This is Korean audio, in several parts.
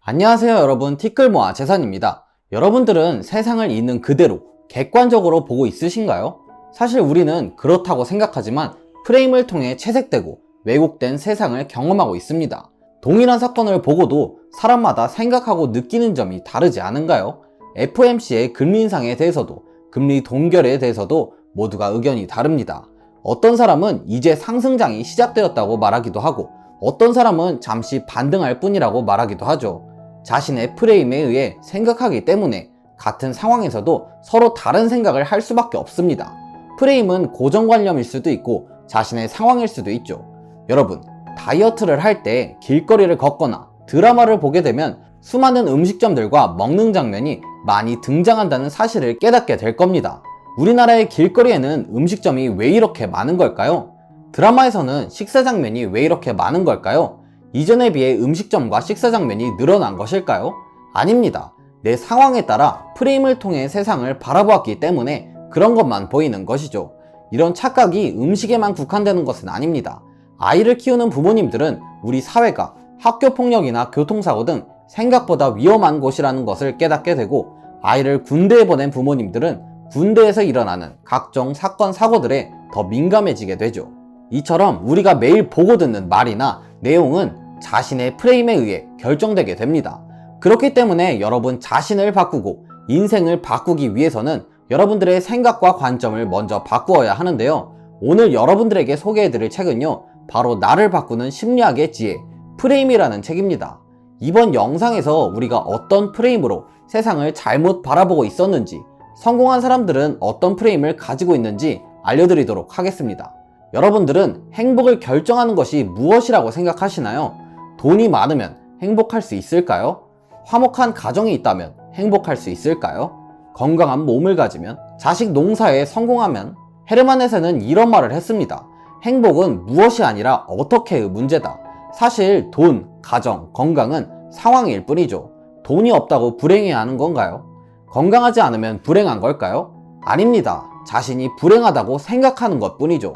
안녕하세요 여러분, 티끌모아 재산입니다. 여러분들은 세상을 있는 그대로 객관적으로 보고 있으신가요? 사실 우리는 그렇다고 생각하지만 프레임을 통해 채색되고 왜곡된 세상을 경험하고 있습니다. 동일한 사건을 보고도 사람마다 생각하고 느끼는 점이 다르지 않은가요? FOMC의 금리 인상에 대해서도 금리 동결에 대해서도 모두가 의견이 다릅니다. 어떤 사람은 이제 상승장이 시작되었다고 말하기도 하고 어떤 사람은 잠시 반등할 뿐이라고 말하기도 하죠. 자신의 프레임에 의해 생각하기 때문에 같은 상황에서도 서로 다른 생각을 할 수밖에 없습니다. 프레임은 고정관념일 수도 있고 자신의 상황일 수도 있죠. 여러분, 다이어트를 할 때 길거리를 걷거나 드라마를 보게 되면 수많은 음식점들과 먹는 장면이 많이 등장한다는 사실을 깨닫게 될 겁니다. 우리나라의 길거리에는 음식점이 왜 이렇게 많은 걸까요? 드라마에서는 식사 장면이 왜 이렇게 많은 걸까요? 이전에 비해 음식점과 식사 장면이 늘어난 것일까요? 아닙니다. 내 상황에 따라 프레임을 통해 세상을 바라보았기 때문에 그런 것만 보이는 것이죠. 이런 착각이 음식에만 국한되는 것은 아닙니다. 아이를 키우는 부모님들은 우리 사회가 학교폭력이나 교통사고 등 생각보다 위험한 곳이라는 것을 깨닫게 되고, 아이를 군대에 보낸 부모님들은 군대에서 일어나는 각종 사건 사고들에 더 민감해지게 되죠. 이처럼 우리가 매일 보고 듣는 말이나 내용은 자신의 프레임에 의해 결정되게 됩니다. 그렇기 때문에 여러분 자신을 바꾸고 인생을 바꾸기 위해서는 여러분들의 생각과 관점을 먼저 바꾸어야 하는데요. 오늘 여러분들에게 소개해드릴 책은요, 바로 나를 바꾸는 심리학의 지혜, 프레임이라는 책입니다. 이번 영상에서 우리가 어떤 프레임으로 세상을 잘못 바라보고 있었는지, 성공한 사람들은 어떤 프레임을 가지고 있는지 알려드리도록 하겠습니다. 여러분들은 행복을 결정하는 것이 무엇이라고 생각하시나요? 돈이 많으면 행복할 수 있을까요? 화목한 가정이 있다면 행복할 수 있을까요? 건강한 몸을 가지면? 자식 농사에 성공하면? 헤르만 헤세는 이런 말을 했습니다. 행복은 무엇이 아니라 어떻게의 문제다. 사실 돈, 가정, 건강은 상황일 뿐이죠. 돈이 없다고 불행해야 하는 건가요? 건강하지 않으면 불행한 걸까요? 아닙니다. 자신이 불행하다고 생각하는 것 뿐이죠.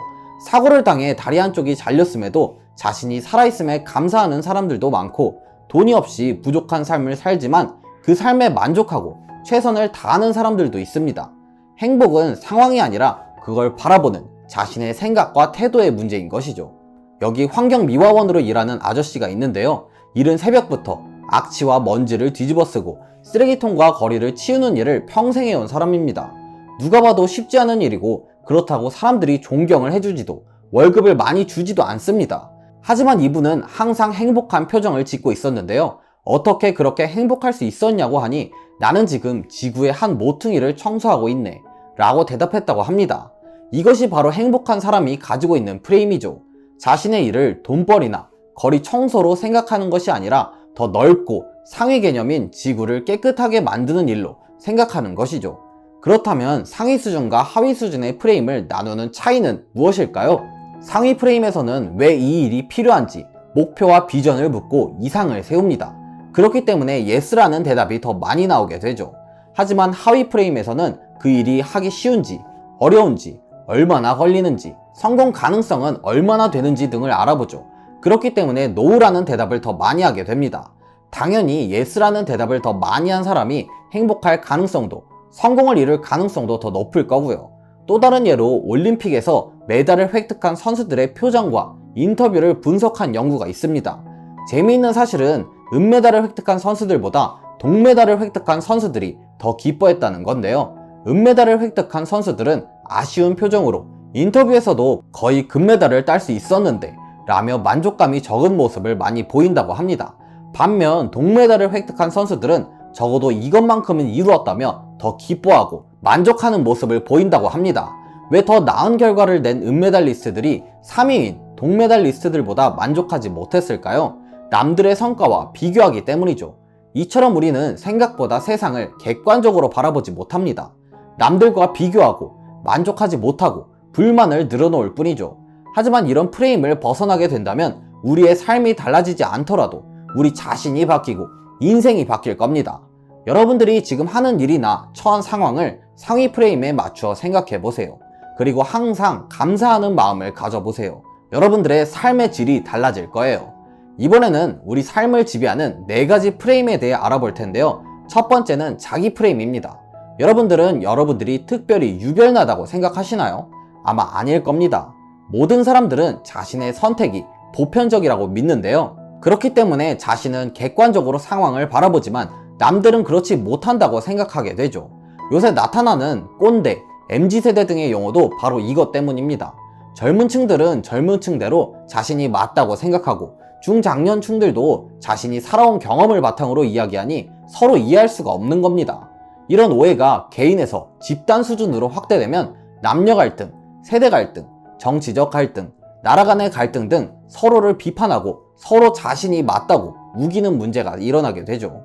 사고를 당해 다리 한쪽이 잘렸음에도 자신이 살아있음에 감사하는 사람들도 많고, 돈이 없이 부족한 삶을 살지만 그 삶에 만족하고 최선을 다하는 사람들도 있습니다. 행복은 상황이 아니라 그걸 바라보는 자신의 생각과 태도의 문제인 것이죠. 여기 환경미화원으로 일하는 아저씨가 있는데요. 이른 새벽부터 악취와 먼지를 뒤집어 쓰고 쓰레기통과 거리를 치우는 일을 평생 해온 사람입니다. 누가 봐도 쉽지 않은 일이고, 그렇다고 사람들이 존경을 해주지도 월급을 많이 주지도 않습니다. 하지만 이분은 항상 행복한 표정을 짓고 있었는데요. 어떻게 그렇게 행복할 수 있었냐고 하니, 나는 지금 지구의 한 모퉁이를 청소하고 있네 라고 대답했다고 합니다. 이것이 바로 행복한 사람이 가지고 있는 프레임이죠. 자신의 일을 돈벌이나 거리 청소로 생각하는 것이 아니라 더 넓고 상위 개념인 지구를 깨끗하게 만드는 일로 생각하는 것이죠. 그렇다면 상위 수준과 하위 수준의 프레임을 나누는 차이는 무엇일까요? 상위 프레임에서는 왜 이 일이 필요한지 목표와 비전을 묻고 이상을 세웁니다. 그렇기 때문에 예스라는 대답이 더 많이 나오게 되죠. 하지만 하위 프레임에서는 그 일이 하기 쉬운지, 어려운지, 얼마나 걸리는지, 성공 가능성은 얼마나 되는지 등을 알아보죠. 그렇기 때문에 노우라는 대답을 더 많이 하게 됩니다. 당연히 예스라는 대답을 더 많이 한 사람이 행복할 가능성도, 성공을 이룰 가능성도 더 높을 거고요. 또 다른 예로 올림픽에서 메달을 획득한 선수들의 표정과 인터뷰를 분석한 연구가 있습니다. 재미있는 사실은 은메달을 획득한 선수들보다 동메달을 획득한 선수들이 더 기뻐했다는 건데요. 은메달을 획득한 선수들은 아쉬운 표정으로 인터뷰에서도 거의 금메달을 딸 수 있었는데 라며 만족감이 적은 모습을 많이 보인다고 합니다. 반면 동메달을 획득한 선수들은 적어도 이것만큼은 이루었다며 더 기뻐하고 만족하는 모습을 보인다고 합니다. 왜 더 나은 결과를 낸 은메달리스트들이 3위인 동메달리스트들보다 만족하지 못했을까요? 남들의 성과와 비교하기 때문이죠. 이처럼 우리는 생각보다 세상을 객관적으로 바라보지 못합니다. 남들과 비교하고 만족하지 못하고 불만을 늘어놓을 뿐이죠. 하지만 이런 프레임을 벗어나게 된다면 우리의 삶이 달라지지 않더라도 우리 자신이 바뀌고 인생이 바뀔 겁니다. 여러분들이 지금 하는 일이나 처한 상황을 상위 프레임에 맞추어 생각해 보세요. 그리고 항상 감사하는 마음을 가져보세요. 여러분들의 삶의 질이 달라질 거예요. 이번에는 우리 삶을 지배하는 4가지 프레임에 대해 알아볼 텐데요. 첫 번째는 자기 프레임입니다. 여러분들은 여러분들이 특별히 유별나다고 생각하시나요? 아마 아닐 겁니다. 모든 사람들은 자신의 선택이 보편적이라고 믿는데요. 그렇기 때문에 자신은 객관적으로 상황을 바라보지만 남들은 그렇지 못한다고 생각하게 되죠. 요새 나타나는 꼰대, MZ세대 등의 용어도 바로 이것 때문입니다. 젊은 층들은 젊은 층대로 자신이 맞다고 생각하고 중장년층들도 자신이 살아온 경험을 바탕으로 이야기하니 서로 이해할 수가 없는 겁니다. 이런 오해가 개인에서 집단 수준으로 확대되면 남녀 갈등, 세대 갈등, 정치적 갈등, 나라 간의 갈등 등 서로를 비판하고 서로 자신이 맞다고 우기는 문제가 일어나게 되죠.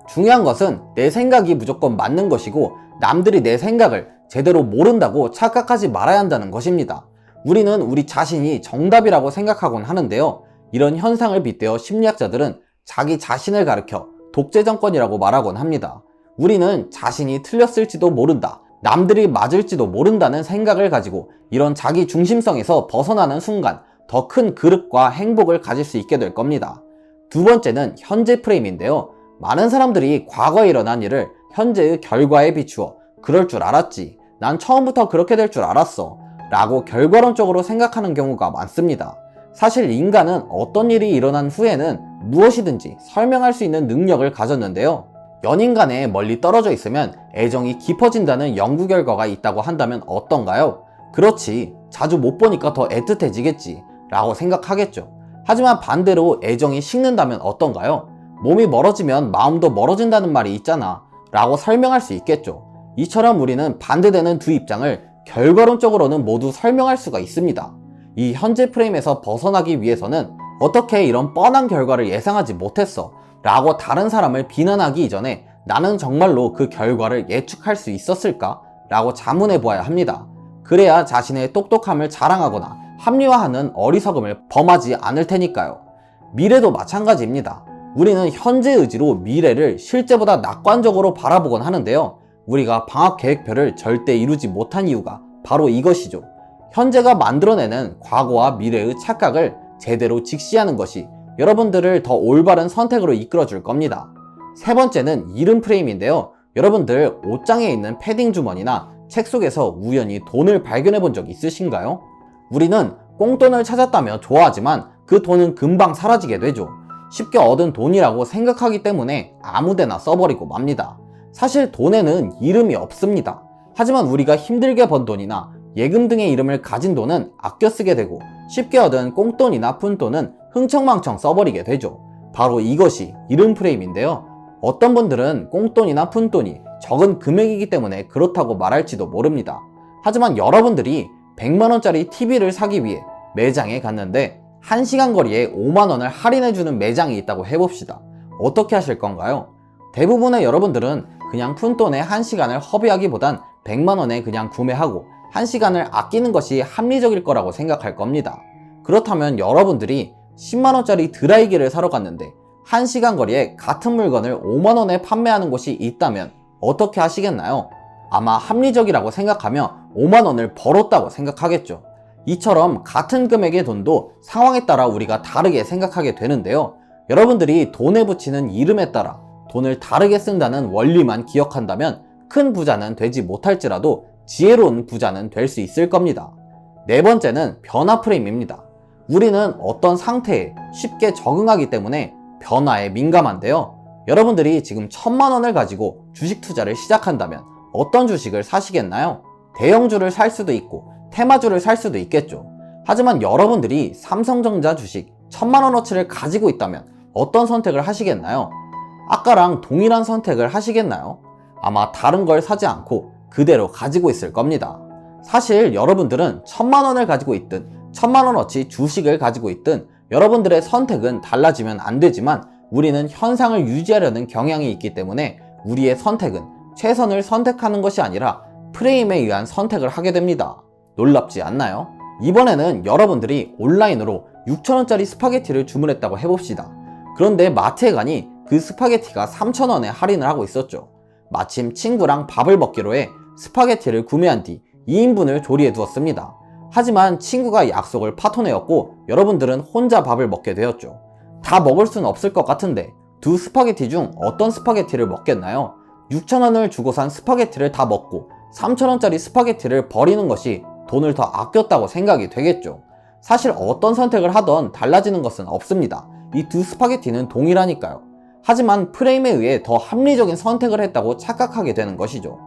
중요한 것은 내 생각이 무조건 맞는 것이고 남들이 내 생각을 제대로 모른다고 착각하지 말아야 한다는 것입니다. 우리는 우리 자신이 정답이라고 생각하곤 하는데요. 이런 현상을 빗대어 심리학자들은 자기 자신을 가리켜 독재정권이라고 말하곤 합니다. 우리는 자신이 틀렸을지도 모른다, 남들이 맞을지도 모른다는 생각을 가지고 이런 자기 중심성에서 벗어나는 순간 더 큰 그릇과 행복을 가질 수 있게 될 겁니다. 두 번째는 현재 프레임인데요. 많은 사람들이 과거에 일어난 일을 현재의 결과에 비추어 그럴 줄 알았지, 난 처음부터 그렇게 될 줄 알았어 라고 결과론적으로 생각하는 경우가 많습니다. 사실 인간은 어떤 일이 일어난 후에는 무엇이든지 설명할 수 있는 능력을 가졌는데요. 연인 간에 멀리 떨어져 있으면 애정이 깊어진다는 연구 결과가 있다고 한다면 어떤가요? 그렇지, 자주 못 보니까 더 애틋해지겠지 라고 생각하겠죠. 하지만 반대로 애정이 식는다면 어떤가요? 몸이 멀어지면 마음도 멀어진다는 말이 있잖아 라고 설명할 수 있겠죠. 이처럼 우리는 반대되는 두 입장을 결과론적으로는 모두 설명할 수가 있습니다. 이 현재 프레임에서 벗어나기 위해서는 어떻게 이런 뻔한 결과를 예상하지 못했어 라고 다른 사람을 비난하기 이전에 나는 정말로 그 결과를 예측할 수 있었을까? 라고 자문해 보아야 합니다. 그래야 자신의 똑똑함을 자랑하거나 합리화하는 어리석음을 범하지 않을 테니까요. 미래도 마찬가지입니다. 우리는 현재 의지로 미래를 실제보다 낙관적으로 바라보곤 하는데요. 우리가 방학 계획표를 절대 이루지 못한 이유가 바로 이것이죠. 현재가 만들어내는 과거와 미래의 착각을 제대로 직시하는 것이 여러분들을 더 올바른 선택으로 이끌어 줄 겁니다. 세 번째는 이름 프레임인데요. 여러분들 옷장에 있는 패딩 주머니나 책 속에서 우연히 돈을 발견해 본 적 있으신가요? 우리는 꽁돈을 찾았다며 좋아하지만 그 돈은 금방 사라지게 되죠. 쉽게 얻은 돈이라고 생각하기 때문에 아무데나 써버리고 맙니다. 사실 돈에는 이름이 없습니다. 하지만 우리가 힘들게 번 돈이나 예금 등의 이름을 가진 돈은 아껴 쓰게 되고 쉽게 얻은 꽁돈이나 푼돈은 흥청망청 써버리게 되죠. 바로 이것이 이름 프레임인데요. 어떤 분들은 꽁돈이나 푼돈이 적은 금액이기 때문에 그렇다고 말할지도 모릅니다. 하지만 여러분들이 100만원짜리 TV를 사기 위해 매장에 갔는데 1시간 거리에 5만원을 할인해주는 매장이 있다고 해봅시다. 어떻게 하실 건가요? 대부분의 여러분들은 그냥 푼돈에 1시간을 허비하기보단 100만원에 그냥 구매하고 1시간을 아끼는 것이 합리적일 거라고 생각할 겁니다. 그렇다면 여러분들이 10만원짜리 드라이기를 사러 갔는데 1시간 거리에 같은 물건을 5만원에 판매하는 곳이 있다면 어떻게 하시겠나요? 아마 합리적이라고 생각하며 5만원을 벌었다고 생각하겠죠. 이처럼 같은 금액의 돈도 상황에 따라 우리가 다르게 생각하게 되는데요. 여러분들이 돈에 붙이는 이름에 따라 돈을 다르게 쓴다는 원리만 기억한다면 큰 부자는 되지 못할지라도 지혜로운 부자는 될 수 있을 겁니다. 네 번째는 변화 프레임입니다. 우리는 어떤 상태에 쉽게 적응하기 때문에 변화에 민감한데요. 여러분들이 지금 1000만원을 가지고 주식 투자를 시작한다면 어떤 주식을 사시겠나요? 대형주를 살 수도 있고 테마주를 살 수도 있겠죠. 하지만 여러분들이 삼성전자 주식 1000만원어치를 가지고 있다면 어떤 선택을 하시겠나요? 아까랑 동일한 선택을 하시겠나요? 아마 다른 걸 사지 않고 그대로 가지고 있을 겁니다. 사실 여러분들은 1000만원을 가지고 있든 1000만원어치 주식을 가지고 있든 여러분들의 선택은 달라지면 안 되지만 우리는 현상을 유지하려는 경향이 있기 때문에 우리의 선택은 최선을 선택하는 것이 아니라 프레임에 의한 선택을 하게 됩니다. 놀랍지 않나요? 이번에는 여러분들이 온라인으로 6,000원짜리 스파게티를 주문했다고 해봅시다. 그런데 마트에 가니 그 스파게티가 3,000원에 할인을 하고 있었죠. 마침 친구랑 밥을 먹기로 해 스파게티를 구매한 뒤 2인분을 조리해 두었습니다. 하지만 친구가 약속을 파토내었고 여러분들은 혼자 밥을 먹게 되었죠. 다 먹을 순 없을 것 같은데 두 스파게티 중 어떤 스파게티를 먹겠나요? 6,000원을 주고 산 스파게티를 다 먹고 3,000원짜리 스파게티를 버리는 것이 돈을 더 아꼈다고 생각이 되겠죠. 사실 어떤 선택을 하던 달라지는 것은 없습니다. 이 두 스파게티는 동일하니까요. 하지만 프레임에 의해 더 합리적인 선택을 했다고 착각하게 되는 것이죠.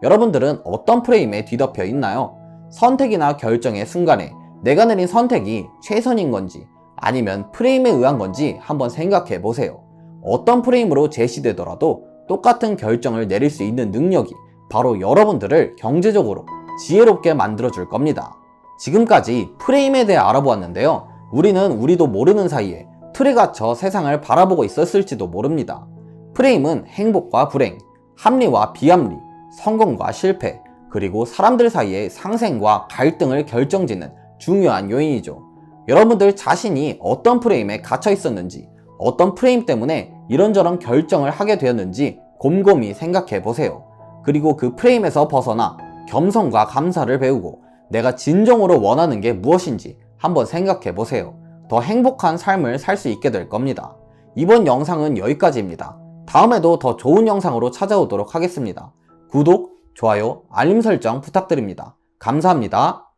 여러분들은 어떤 프레임에 뒤덮여 있나요? 선택이나 결정의 순간에 내가 내린 선택이 최선인 건지 아니면 프레임에 의한 건지 한번 생각해 보세요. 어떤 프레임으로 제시되더라도 똑같은 결정을 내릴 수 있는 능력이 바로 여러분들을 경제적으로 지혜롭게 만들어줄 겁니다. 지금까지 프레임에 대해 알아보았는데요. 우리도 모르는 사이에 틀에 갇혀 세상을 바라보고 있었을지도 모릅니다. 프레임은 행복과 불행, 합리와 비합리, 성공과 실패, 그리고 사람들 사이의 상생과 갈등을 결정짓는 중요한 요인이죠. 여러분들 자신이 어떤 프레임에 갇혀 있었는지, 어떤 프레임 때문에 이런저런 결정을 하게 되었는지 곰곰이 생각해 보세요. 그리고 그 프레임에서 벗어나 겸손과 감사를 배우고 내가 진정으로 원하는 게 무엇인지 한번 생각해 보세요. 더 행복한 삶을 살 수 있게 될 겁니다. 이번 영상은 여기까지입니다. 다음에도 더 좋은 영상으로 찾아오도록 하겠습니다. 구독, 좋아요, 알림 설정 부탁드립니다. 감사합니다.